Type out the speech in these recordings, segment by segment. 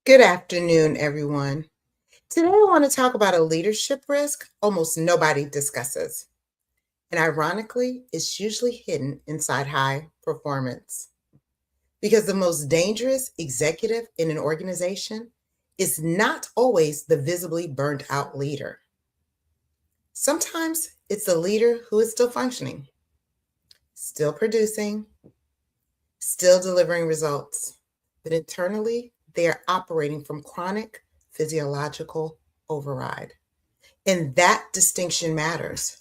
Good afternoon, everyone. Today, I want to talk about a leadership risk almost nobody discusses. And ironically, it's usually hidden inside high performance. Because the most dangerous executive in an organization is not always the visibly burned out leader. Sometimes it's the leader who is still functioning, still producing, still delivering results, but internally, they are operating from chronic physiological override. And that distinction matters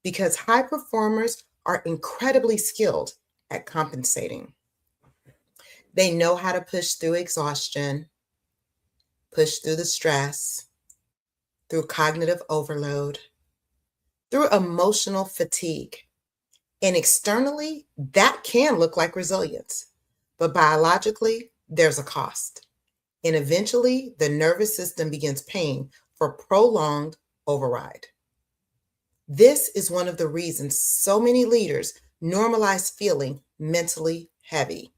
because high performers are incredibly skilled at compensating. They know how to push through exhaustion, push through the stress, through cognitive overload, through emotional fatigue. And externally, that can look like resilience, but biologically, there's a cost. And eventually, the nervous system begins paying for prolonged override. This is one of the reasons so many leaders normalize feeling mentally heavy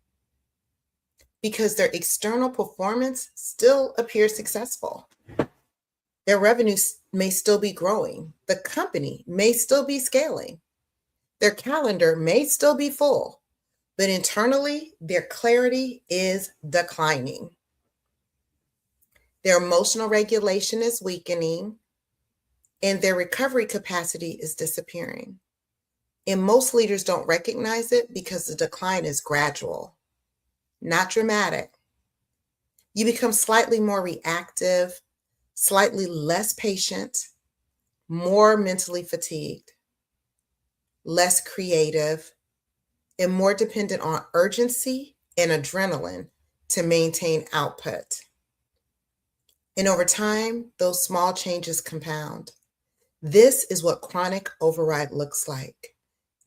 because their external performance still appears successful. Their revenue may still be growing, the company may still be scaling, their calendar may still be full, but internally, their clarity is declining. Their emotional regulation is weakening, and their recovery capacity is disappearing. And most leaders don't recognize it because the decline is gradual, not dramatic. You become slightly more reactive, slightly less patient, more mentally fatigued, less creative, and more dependent on urgency and adrenaline to maintain output. And over time, those small changes compound. This is what chronic override looks like.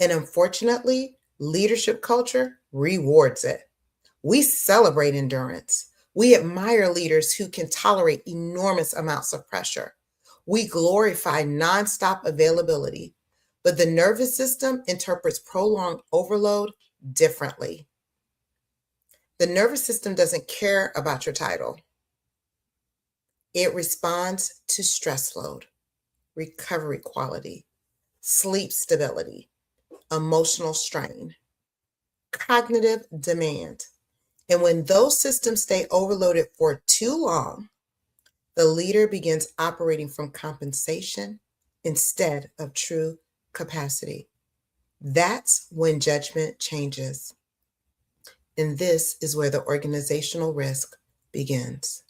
And unfortunately, leadership culture rewards it. We celebrate endurance. We admire leaders who can tolerate enormous amounts of pressure. We glorify nonstop availability, but the nervous system interprets prolonged overload differently. The nervous system doesn't care about your title. It responds to stress load, recovery quality, sleep stability, emotional strain, cognitive demand. And when those systems stay overloaded for too long, the leader begins operating from compensation instead of true capacity. That's when judgment changes. And this is where the organizational risk begins.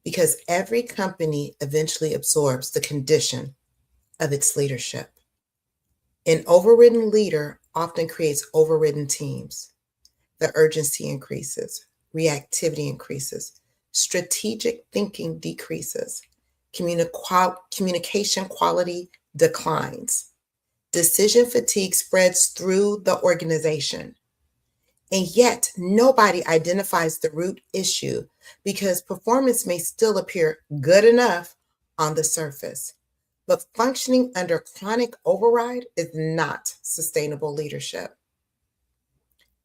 Because every company eventually absorbs the condition of its leadership. An overridden leader often creates overridden teams. The urgency increases, reactivity increases, strategic thinking decreases, communication quality declines, decision fatigue spreads through the organization. And yet, nobody identifies the root issue because performance may still appear good enough on the surface. But functioning under chronic override is not sustainable leadership.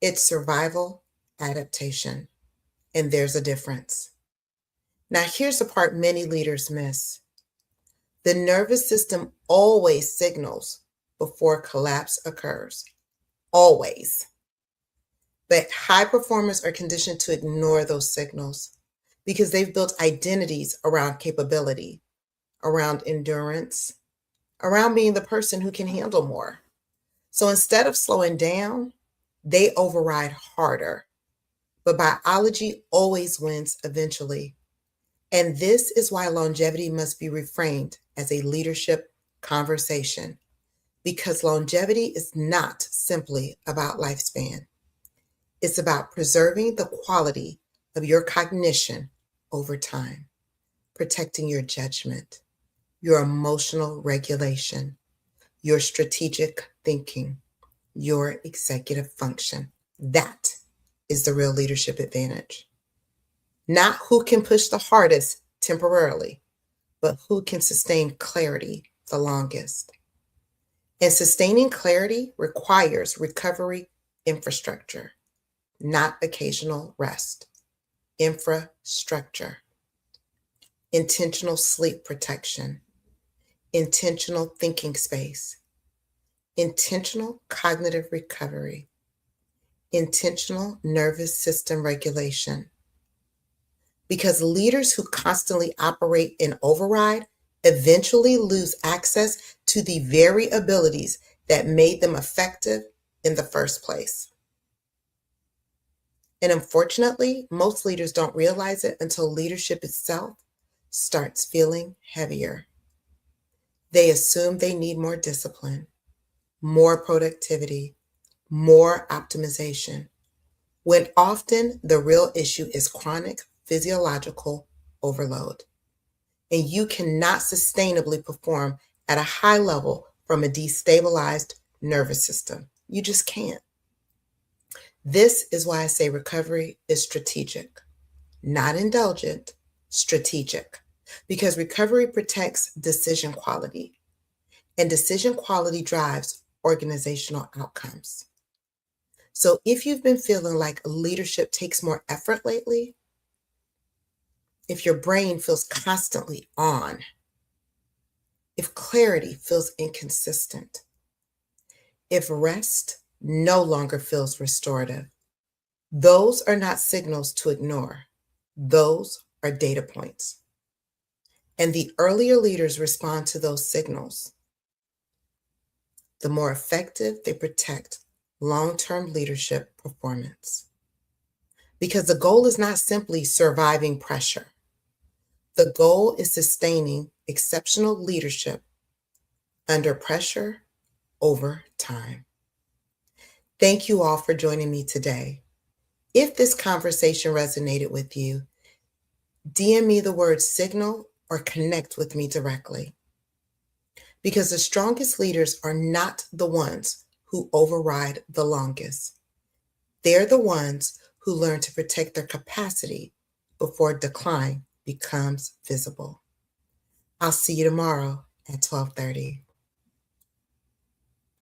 It's survival adaptation. And there's a difference. Now, here's the part many leaders miss. The nervous system always signals before collapse occurs. Always. But high performers are conditioned to ignore those signals because they've built identities around capability, around endurance, around being the person who can handle more. So instead of slowing down, they override harder. But biology always wins eventually. And this is why longevity must be reframed as a leadership conversation, because longevity is not simply about lifespan. It's about preserving the quality of your cognition over time, protecting your judgment, your emotional regulation, your strategic thinking, your executive function. That is the real leadership advantage. Not who can push the hardest temporarily, but who can sustain clarity the longest. And sustaining clarity requires recovery infrastructure, not occasional rest. infrastructure, intentional sleep protection, intentional thinking space, intentional cognitive recovery, intentional nervous system regulation. Because leaders who constantly operate in override eventually lose access to the very abilities that made them effective in the first place. And unfortunately, most leaders don't realize it until leadership itself starts feeling heavier. They assume they need more discipline, more productivity, more optimization, when often the real issue is chronic physiological overload. And you cannot sustainably perform at a high level from a destabilized nervous system. You just can't. This is why I say recovery is strategic, not indulgent, strategic, because recovery protects decision quality, and decision quality drives organizational outcomes. So if you've been feeling like leadership takes more effort lately, if your brain feels constantly on, if clarity feels inconsistent, if rest no longer feels restorative, those are not signals to ignore. Those are data points. And the earlier leaders respond to those signals, the more effective they protect long-term leadership performance. Because the goal is not simply surviving pressure. The goal is sustaining exceptional leadership under pressure over time. Thank you all for joining me today. If this conversation resonated with you, DM me the word signal or connect with me directly. Because the strongest leaders are not the ones who override the longest. They're the ones who learn to protect their capacity before decline becomes visible. I'll see you tomorrow at 12:30.